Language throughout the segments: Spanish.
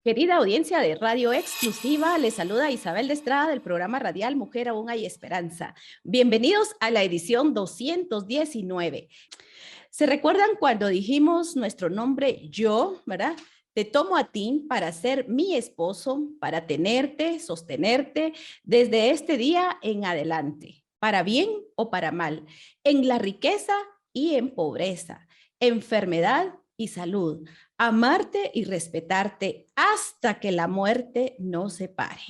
Querida audiencia de Radio Exclusiva, les saluda Isabel de Estrada del programa radial Mujer Aún Hay Esperanza. Bienvenidos a la edición 219. ¿Se recuerdan cuando dijimos nuestro nombre yo, verdad? Te tomo a ti para ser mi esposo, para tenerte, sostenerte desde este día en adelante, para bien o para mal, en la riqueza y en pobreza, enfermedad y salud, amarte y respetarte hasta que la muerte nos separe.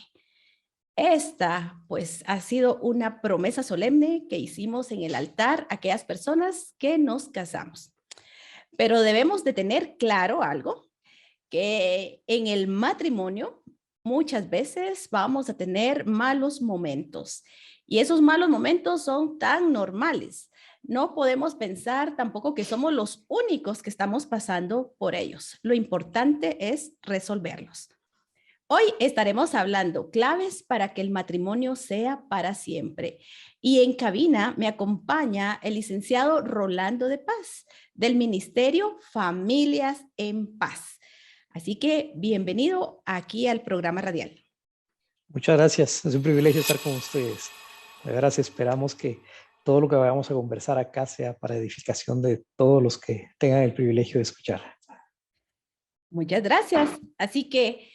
Esta, pues, ha sido una promesa solemne que hicimos en el altar a aquellas personas que nos casamos. Pero debemos de tener claro algo, que en el matrimonio muchas veces vamos a tener malos momentos y esos malos momentos son tan normales. No podemos pensar tampoco que somos los únicos que estamos pasando por ellos. Lo importante es resolverlos. Hoy estaremos hablando claves para que el matrimonio sea para siempre. Y en cabina me acompaña el licenciado Rolando de Paz, del Ministerio Familias en Paz. Así que bienvenido aquí al programa radial. Muchas gracias, es un privilegio estar con ustedes. De veras esperamos que todo lo que vayamos a conversar acá sea para edificación de todos los que tengan el privilegio de escuchar. Muchas gracias. Así que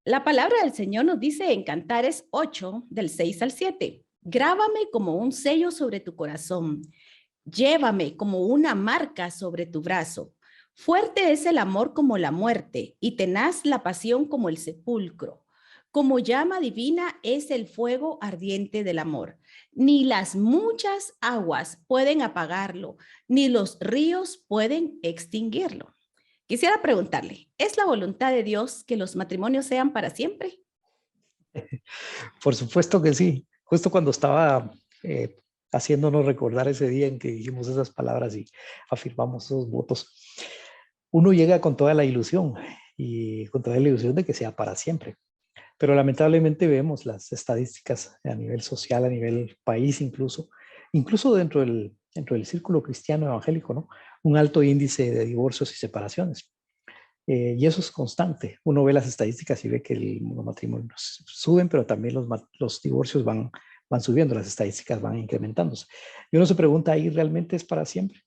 la palabra del Señor nos dice en Cantares 8, del 6 al 7, grábame como un sello sobre tu corazón, llévame como una marca sobre tu brazo. Fuerte es el amor como la muerte y tenaz la pasión como el sepulcro. Como llama divina es el fuego ardiente del amor. Ni las muchas aguas pueden apagarlo, ni los ríos pueden extinguirlo. Quisiera preguntarle, ¿es la voluntad de Dios que los matrimonios sean para siempre? Por supuesto que sí. Justo cuando estaba haciéndonos recordar ese día en que dijimos esas palabras y afirmamos esos votos, uno llega con toda la ilusión y con toda la ilusión de que sea para siempre. Pero lamentablemente vemos las estadísticas a nivel social, a nivel país incluso dentro del círculo cristiano evangélico, ¿no? Un alto índice de divorcios y separaciones. Y eso es constante. Uno ve las estadísticas y ve que los matrimonios suben, pero también los divorcios van subiendo, las estadísticas van incrementándose. Y uno se pregunta, ¿ahí realmente es para siempre?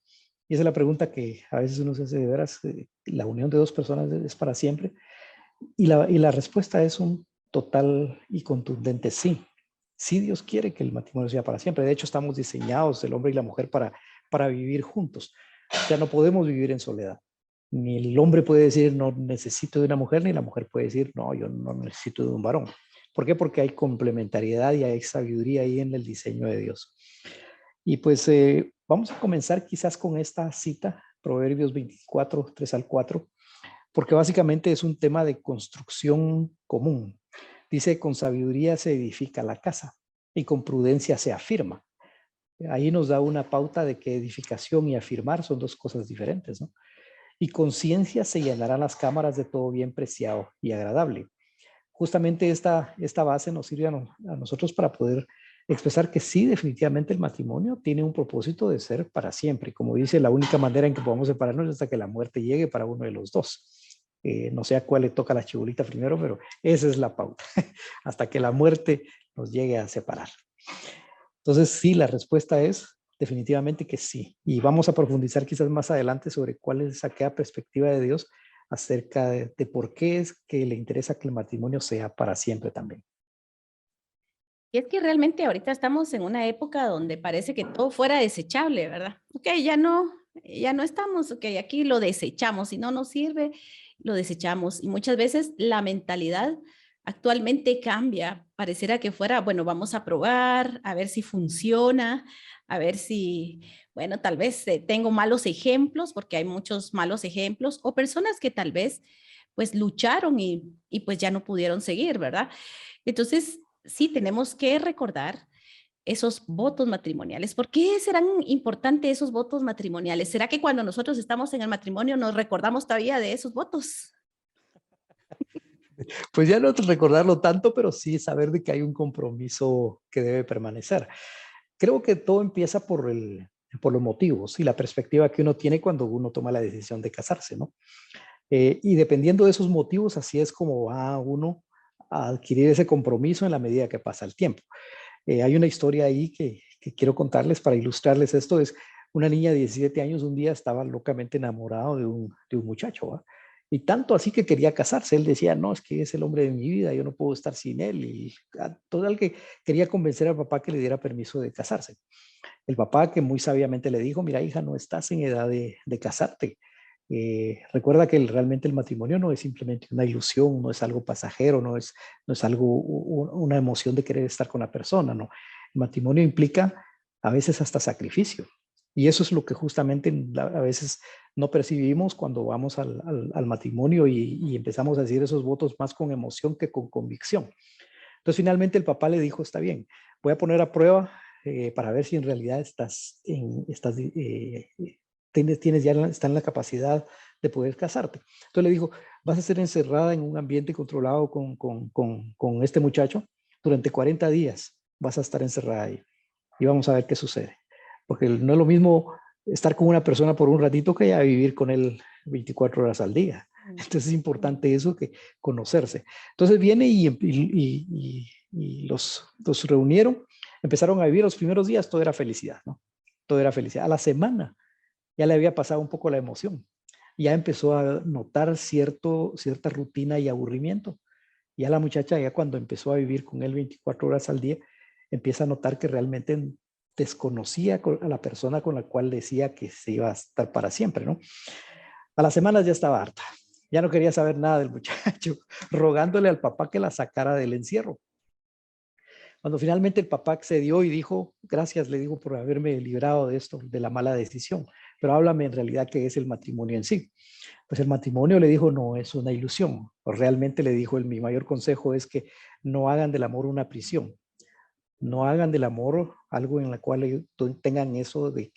Y esa es la pregunta que a veces uno se hace de veras, ¿la unión de dos personas es para siempre? Y la respuesta es un total y contundente sí. Sí, Dios quiere que el matrimonio sea para siempre. De hecho, estamos diseñados, el hombre y la mujer, para vivir juntos. Ya no podemos vivir en soledad. Ni el hombre puede decir, no necesito de una mujer, ni la mujer puede decir, no, yo no necesito de un varón. ¿Por qué? Porque hay complementariedad y hay sabiduría ahí en el diseño de Dios. Y pues vamos a comenzar quizás con esta cita, Proverbios 24, 3 al 4, porque básicamente es un tema de construcción común. Dice, con sabiduría se edifica la casa y con prudencia se afirma. Ahí nos da una pauta de que edificación y afirmar son dos cosas diferentes, ¿no? Y con ciencia se llenarán las cámaras de todo bien preciado y agradable. Justamente esta base nos sirve a nosotros para poder expresar que sí, definitivamente el matrimonio tiene un propósito de ser para siempre. Como dice, la única manera en que podamos separarnos es hasta que la muerte llegue para uno de los dos. No sé a cuál le toca la chibolita primero, pero esa es la pauta, hasta que la muerte nos llegue a separar. Entonces, sí, la respuesta es definitivamente que sí. Y vamos a profundizar quizás más adelante sobre cuál es aquella perspectiva de Dios acerca de por qué es que le interesa que el matrimonio sea para siempre también. Y es que realmente ahorita estamos en una época donde parece que todo fuera desechable, ¿verdad? Ok, ya no estamos, ok, aquí lo desechamos, si no nos sirve, lo desechamos. Y muchas veces la mentalidad actualmente cambia, pareciera que fuera, bueno, vamos a probar, a ver si funciona, a ver si, bueno, tal vez tengo malos ejemplos, porque hay muchos malos ejemplos, o personas que tal vez pues lucharon y pues ya no pudieron seguir, ¿verdad? Entonces, sí tenemos que recordar esos votos matrimoniales. ¿Por qué serán importantes esos votos matrimoniales? ¿Será que cuando nosotros estamos en el matrimonio nos recordamos todavía de esos votos? Pues ya no recordarlo tanto, pero sí saber de que hay un compromiso que debe permanecer. Creo que todo empieza por los motivos y la perspectiva que uno tiene cuando uno toma la decisión de casarse, ¿no? Y dependiendo de esos motivos, así es como va uno a adquirir ese compromiso en la medida que pasa el tiempo. Hay una historia ahí que quiero contarles para ilustrarles esto. Es una niña de 17 años, un día estaba locamente enamorado de un muchacho, ¿va? Y tanto así que quería casarse. Él decía, no, es que es el hombre de mi vida, yo no puedo estar sin él. Y todo el que quería convencer al papá que le diera permiso de casarse. El papá que muy sabiamente le dijo, mira hija, no estás en edad de casarte. Recuerda que realmente el matrimonio no es simplemente una ilusión, no es algo pasajero, no es algo, una emoción de querer estar con la persona, no. El matrimonio implica a veces hasta sacrificio. Y eso es lo que justamente a veces no percibimos cuando vamos al matrimonio y empezamos a decir esos votos más con emoción que con convicción. Entonces finalmente el papá le dijo, está bien, voy a poner a prueba para ver si en realidad tienes ya está en la capacidad de poder casarte. Entonces le dijo, vas a ser encerrada en un ambiente controlado con este muchacho durante 40 días. Vas a estar encerrada ahí y vamos a ver qué sucede. Porque no es lo mismo estar con una persona por un ratito que ya vivir con él 24 horas al día. Entonces es importante eso, que conocerse. Entonces viene y los reunieron, empezaron a vivir los primeros días, todo era felicidad, ¿no? Todo era felicidad. A la semana ya le había pasado un poco la emoción. Ya empezó a notar cierta rutina y aburrimiento. Ya la muchacha, ya cuando empezó a vivir con él 24 horas al día, empieza a notar que realmente desconocía a la persona con la cual decía que se iba a estar para siempre, ¿no? A las semanas ya estaba harta. Ya no quería saber nada del muchacho, rogándole al papá que la sacara del encierro. Cuando finalmente el papá accedió y dijo, gracias, le digo por haberme librado de esto, de la mala decisión, pero háblame en realidad qué es el matrimonio en sí. Pues el matrimonio, le dijo, no es una ilusión. O realmente le dijo, mi mayor consejo es que no hagan del amor una prisión. No hagan del amor algo en la cual ellos tengan eso de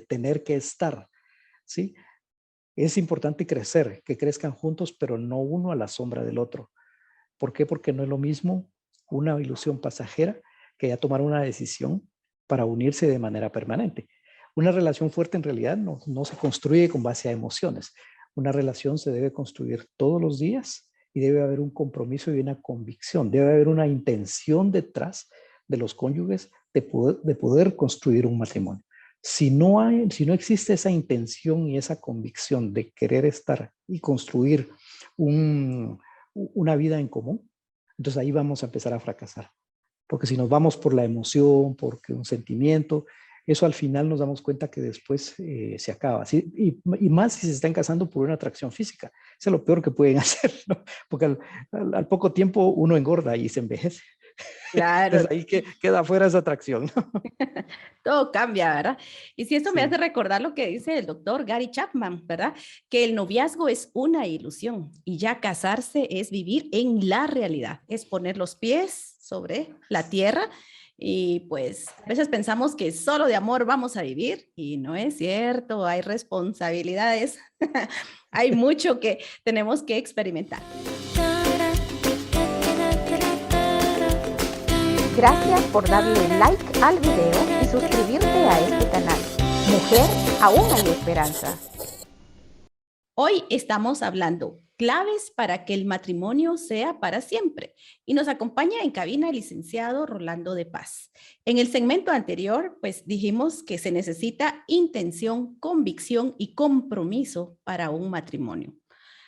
tener que estar, ¿sí? Es importante crecer, que crezcan juntos, pero no uno a la sombra del otro. ¿Por qué? Porque no es lo mismo una ilusión pasajera que ya tomar una decisión para unirse de manera permanente. Una relación fuerte en realidad no se construye con base a emociones. Una relación se debe construir todos los días y debe haber un compromiso y una convicción. Debe haber una intención detrás de los cónyuges de poder construir un matrimonio. Si no existe esa intención y esa convicción de querer estar y construir una vida en común, entonces ahí vamos a empezar a fracasar. Porque si nos vamos por la emoción, porque un sentimiento, eso al final nos damos cuenta que después se acaba. ¿Sí? Y más si se están casando por una atracción física. Eso es lo peor que pueden hacer, ¿no? Porque al poco tiempo uno engorda y se envejece. Claro. Entonces ahí queda fuera esa atracción, ¿no? Todo cambia, ¿verdad? Y si esto me hace Sí. recordar lo que dice el doctor Gary Chapman, ¿verdad? Que el noviazgo es una ilusión y ya casarse es vivir en la realidad, es poner los pies sobre la tierra y pues a veces pensamos que solo de amor vamos a vivir y no es cierto, hay responsabilidades, hay mucho que tenemos que experimentar. Gracias por darle like al video y suscribirte a este canal. Mujer, aún hay esperanza. Hoy estamos hablando claves para que el matrimonio sea para siempre y nos acompaña en cabina el licenciado Rolando de Paz. En el segmento anterior, pues dijimos que se necesita intención, convicción y compromiso para un matrimonio.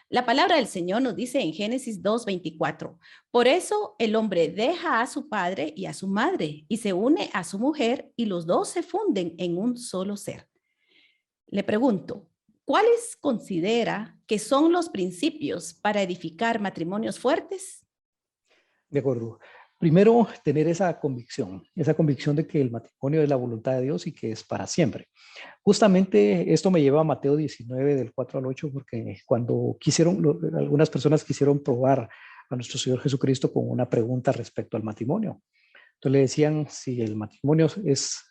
La palabra del Señor nos dice en Génesis 2:24, por eso el hombre deja a su padre y a su madre y se une a su mujer y los dos se funden en un solo ser. Le pregunto, ¿cuáles considera que son los principios para edificar matrimonios fuertes? De acuerdo. Primero, tener esa convicción de que el matrimonio es la voluntad de Dios y que es para siempre. Justamente esto me lleva a Mateo 19, del 4 al 8, porque cuando algunas personas quisieron probar a nuestro Señor Jesucristo con una pregunta respecto al matrimonio. Entonces le decían, si el matrimonio es,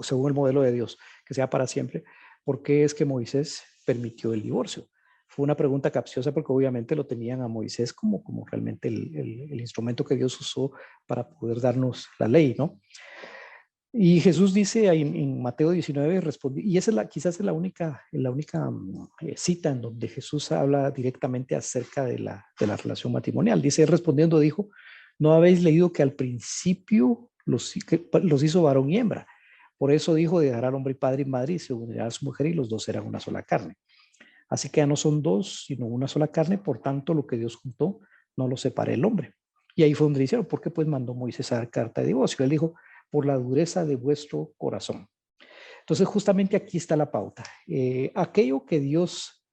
según el modelo de Dios, que sea para siempre, ¿por qué es que Moisés permitió el divorcio? Fue una pregunta capciosa porque obviamente lo tenían a Moisés como realmente el instrumento que Dios usó para poder darnos la ley, ¿no? Y Jesús dice ahí en Mateo 19, y esa es quizás es la única cita en donde Jesús habla directamente acerca de la relación matrimonial. Dice, él respondiendo dijo, ¿no habéis leído que al principio los hizo varón y hembra? Por eso dijo, dejará al hombre padre y madre y se unirá a su mujer y los dos serán una sola carne. Así que ya no son dos, sino una sola carne, por tanto lo que Dios juntó no lo separe el hombre. Y ahí fue donde dijeron, ¿por qué pues mandó Moisés a dar carta de divorcio? Él dijo, por la dureza de vuestro corazón. Entonces, justamente aquí está la pauta. Aquello que Dios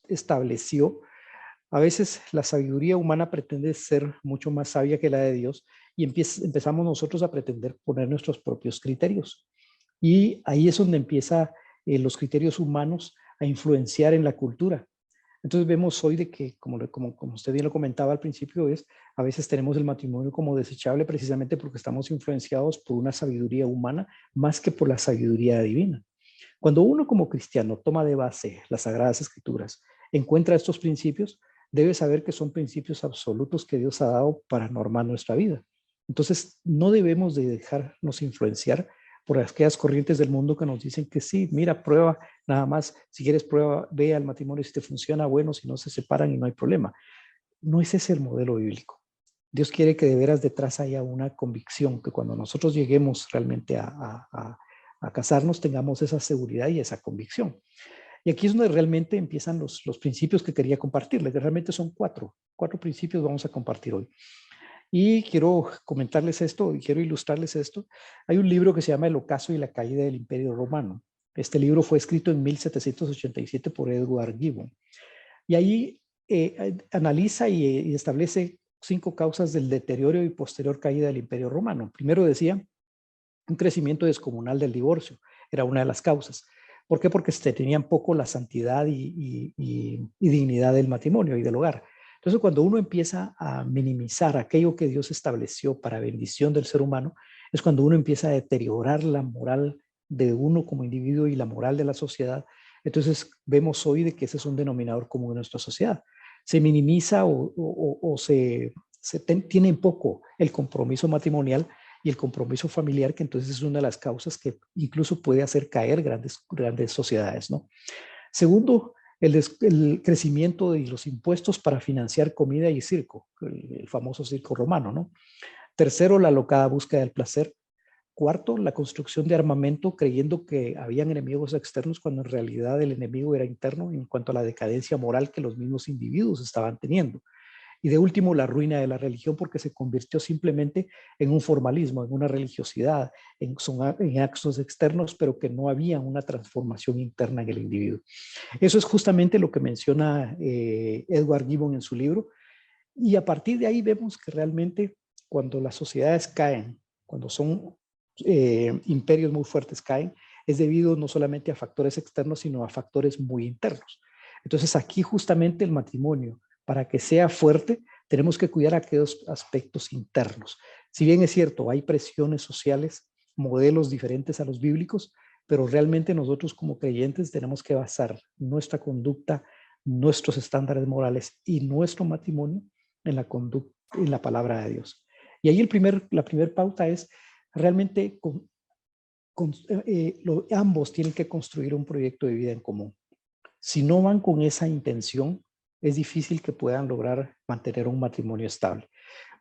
estableció, a veces la sabiduría humana pretende ser mucho más sabia que la de Dios y empezamos nosotros a pretender poner nuestros propios criterios. Y ahí es donde empieza los criterios humanos a influenciar en la cultura. Entonces vemos hoy de que, como usted bien lo comentaba al principio, a veces tenemos el matrimonio como desechable precisamente porque estamos influenciados por una sabiduría humana más que por la sabiduría divina. Cuando uno como cristiano toma de base las Sagradas Escrituras, encuentra estos principios, debe saber que son principios absolutos que Dios ha dado para normar nuestra vida. Entonces no debemos de dejarnos influenciar por aquellas corrientes del mundo que nos dicen que sí, mira, prueba, nada más, si quieres prueba, ve al matrimonio si te funciona, bueno, si no se separan y no hay problema. No es ese el modelo bíblico. Dios quiere que de veras detrás haya una convicción, que cuando nosotros lleguemos realmente a casarnos tengamos esa seguridad y esa convicción. Y aquí es donde realmente empiezan los principios que quería compartirles, que realmente son cuatro principios vamos a compartir hoy. Y quiero comentarles esto y quiero ilustrarles esto. Hay un libro que se llama El ocaso y la caída del Imperio Romano. Este libro fue escrito en 1787 por Edward Gibbon. Y ahí analiza y establece 5 causas del deterioro y posterior caída del Imperio Romano. Primero decía, un crecimiento descomunal del divorcio. Era una de las causas. ¿Por qué? Porque se tenían poco la santidad y dignidad del matrimonio y del hogar. Entonces, cuando uno empieza a minimizar aquello que Dios estableció para bendición del ser humano, es cuando uno empieza a deteriorar la moral de uno como individuo y la moral de la sociedad. Entonces, vemos hoy de que ese es un denominador común en nuestra sociedad. Se minimiza o tiene en poco el compromiso matrimonial y el compromiso familiar, que entonces es una de las causas que incluso puede hacer caer grandes sociedades, ¿no? Segundo, el crecimiento de los impuestos para financiar comida y circo, el famoso circo romano, ¿no? Tercero, la alocada búsqueda del placer. Cuarto, la construcción de armamento creyendo que habían enemigos externos cuando en realidad el enemigo era interno en cuanto a la decadencia moral que los mismos individuos estaban teniendo. Y de último, la ruina de la religión porque se convirtió simplemente en un formalismo, en una religiosidad, en actos externos, pero que no había una transformación interna en el individuo. Eso es justamente lo que menciona Edward Gibbon en su libro. Y a partir de ahí vemos que realmente cuando las sociedades caen, cuando son imperios muy fuertes caen, es debido no solamente a factores externos, sino a factores muy internos. Entonces aquí justamente el matrimonio, para que sea fuerte, tenemos que cuidar aquellos aspectos internos. Si bien es cierto, hay presiones sociales, modelos diferentes a los bíblicos, pero realmente nosotros como creyentes tenemos que basar nuestra conducta, nuestros estándares morales y nuestro matrimonio en la conducta, en la palabra de Dios. Y ahí la primera pauta es realmente ambos tienen que construir un proyecto de vida en común. Si no van con esa intención, es difícil que puedan lograr mantener un matrimonio estable.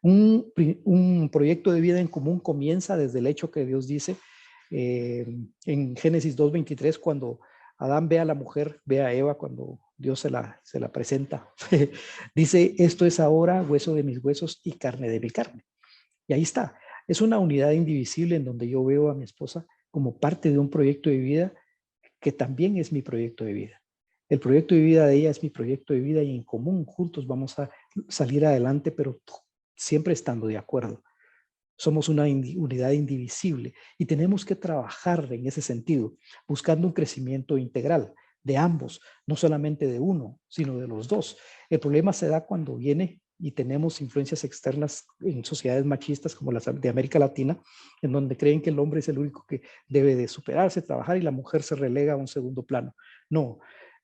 Un proyecto de vida en común comienza desde el hecho que Dios dice en Génesis 2:23, cuando Adán ve a la mujer, ve a Eva cuando Dios se la presenta. Dice, esto es ahora hueso de mis huesos y carne de mi carne. Y ahí está. Es una unidad indivisible en donde yo veo a mi esposa como parte de un proyecto de vida que también es mi proyecto de vida. El proyecto de vida de ella es mi proyecto de vida y en común juntos vamos a salir adelante, pero siempre estando de acuerdo. Somos una unidad indivisible y tenemos que trabajar en ese sentido, buscando un crecimiento integral de ambos, no solamente de uno, sino de los dos. El problema se da cuando viene y tenemos influencias externas en sociedades machistas como las de América Latina, en donde creen que el hombre es el único que debe de superarse, trabajar y la mujer se relega a un segundo plano. No,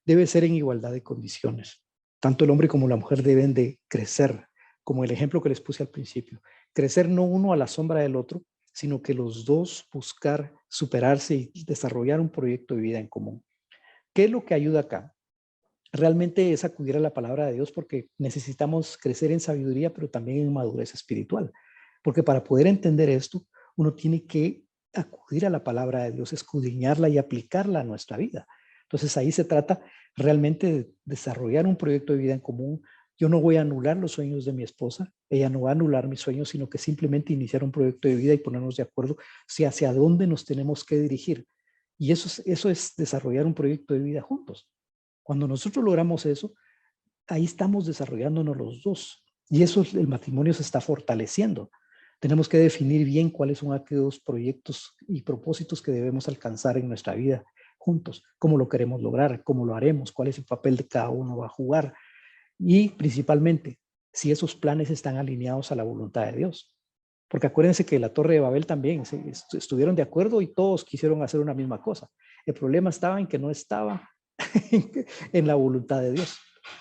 debe ser en igualdad de condiciones. Tanto el hombre como la mujer deben de crecer, como el ejemplo que les puse al principio. Crecer no uno a la sombra del otro, sino que los dos buscar superarse y desarrollar un proyecto de vida en común. ¿Qué es lo que ayuda acá? Realmente es acudir a la palabra de Dios, porque necesitamos crecer en sabiduría, pero también en madurez espiritual. Porque para poder entender esto, uno tiene que acudir a la palabra de Dios, escudriñarla y aplicarla a nuestra vida. Entonces ahí se trata realmente de desarrollar un proyecto de vida en común. Yo no voy a anular los sueños de mi esposa, ella no va a anular mis sueños, sino que simplemente iniciar un proyecto de vida y ponernos de acuerdo si hacia dónde nos tenemos que dirigir. Y eso es desarrollar un proyecto de vida juntos. Cuando nosotros logramos eso, ahí estamos desarrollándonos los dos. Y eso, el matrimonio se está fortaleciendo. Tenemos que definir bien cuáles son aquellos proyectos y propósitos que debemos alcanzar en nuestra vida juntos, cómo lo queremos lograr, cómo lo haremos, cuál es el papel de cada uno va a jugar. Y principalmente, si esos planes están alineados a la voluntad de Dios. Porque acuérdense que la Torre de Babel también estuvieron de acuerdo y todos quisieron hacer una misma cosa. El problema estaba en que no estaba en la voluntad de Dios,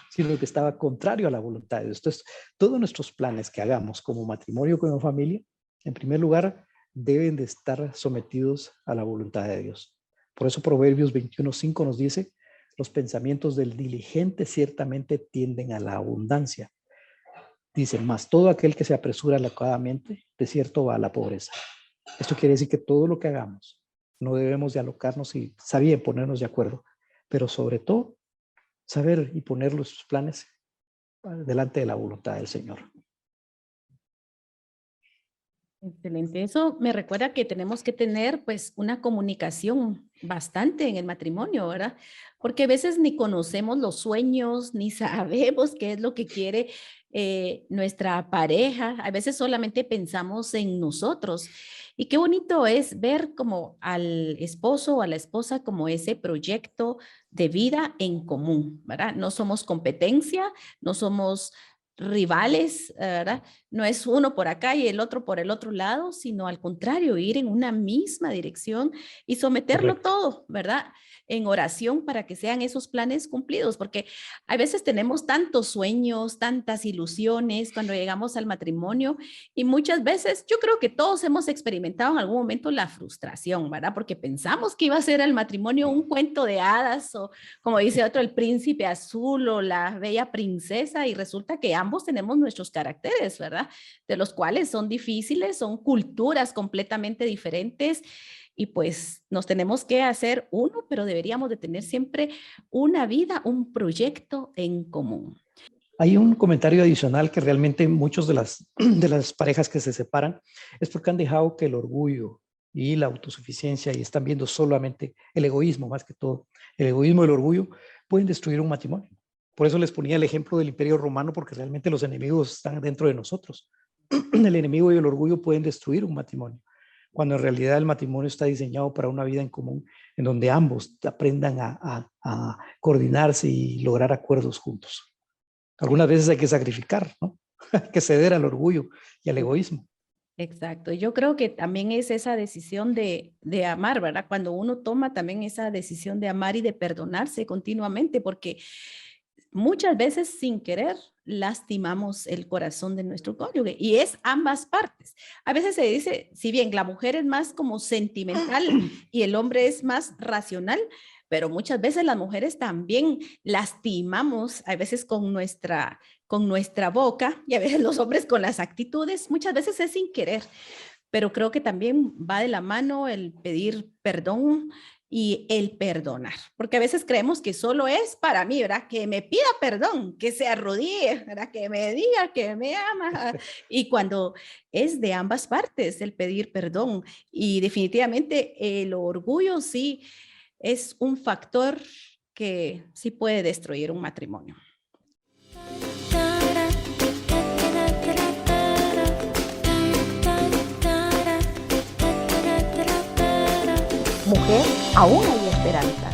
sino que estaba contrario a la voluntad de Dios. Entonces, todos nuestros planes que hagamos como matrimonio, como familia, en primer lugar, deben de estar sometidos a la voluntad de Dios. Por eso Proverbios 21:5 nos dice: los pensamientos del diligente ciertamente tienden a la abundancia. Dice: mas todo aquel que se apresura alocadamente, de cierto va a la pobreza. Esto quiere decir que todo lo que hagamos, no debemos de alocarnos y saber ponernos de acuerdo, pero sobre todo, saber y poner los planes delante de la voluntad del Señor. Excelente. Eso me recuerda que tenemos que tener pues una comunicación bastante en el matrimonio, ¿verdad? Porque a veces ni conocemos los sueños, ni sabemos qué es lo que quiere nuestra pareja. A veces solamente pensamos en nosotros. Y qué bonito es ver como al esposo o a la esposa como ese proyecto de vida en común, ¿verdad? No somos competencia, no somos rivales, ¿verdad? No es uno por acá y el otro por el otro lado, sino al contrario, ir en una misma dirección y someterlo Correcto. todo, ¿verdad? En oración para que sean esos planes cumplidos, porque a veces tenemos tantos sueños, tantas ilusiones cuando llegamos al matrimonio y muchas veces yo creo que todos hemos experimentado en algún momento la frustración, ¿verdad? Porque pensamos que iba a ser el matrimonio un cuento de hadas o como dice otro, el príncipe azul o la bella princesa y resulta que ambos tenemos nuestros caracteres, ¿verdad? De los cuales son difíciles, son culturas completamente diferentes y pues nos tenemos que hacer uno, pero deberíamos de tener siempre una vida, un proyecto en común. Hay un comentario adicional que realmente muchos de las parejas que se separan es porque han dejado que el orgullo y la autosuficiencia y están viendo solamente el egoísmo más que todo. El egoísmo y el orgullo pueden destruir un matrimonio. Por eso les ponía el ejemplo del Imperio Romano, porque realmente los enemigos están dentro de nosotros. El enemigo y el orgullo pueden destruir un matrimonio, cuando en realidad el matrimonio está diseñado para una vida en común, en donde ambos aprendan a coordinarse y lograr acuerdos juntos. Algunas veces hay que sacrificar, ¿no? Hay que ceder al orgullo y al egoísmo. Exacto. Yo creo que también es esa decisión de amar, ¿verdad? Cuando uno toma también esa decisión de amar y de perdonarse continuamente, porque muchas veces sin querer lastimamos el corazón de nuestro cónyuge y es ambas partes. A veces se dice, si bien la mujer es más como sentimental y el hombre es más racional, pero muchas veces las mujeres también lastimamos, a veces con nuestra boca y a veces los hombres con las actitudes, muchas veces es sin querer, pero creo que también va de la mano el pedir perdón y el perdonar, porque a veces creemos que solo es para mí, ¿verdad? Que me pida perdón, que se arrodille, ¿verdad? Que me diga que me ama. Y cuando es de ambas partes el pedir perdón y definitivamente el orgullo sí es un factor que sí puede destruir un matrimonio. Mujer, aún hay esperanza.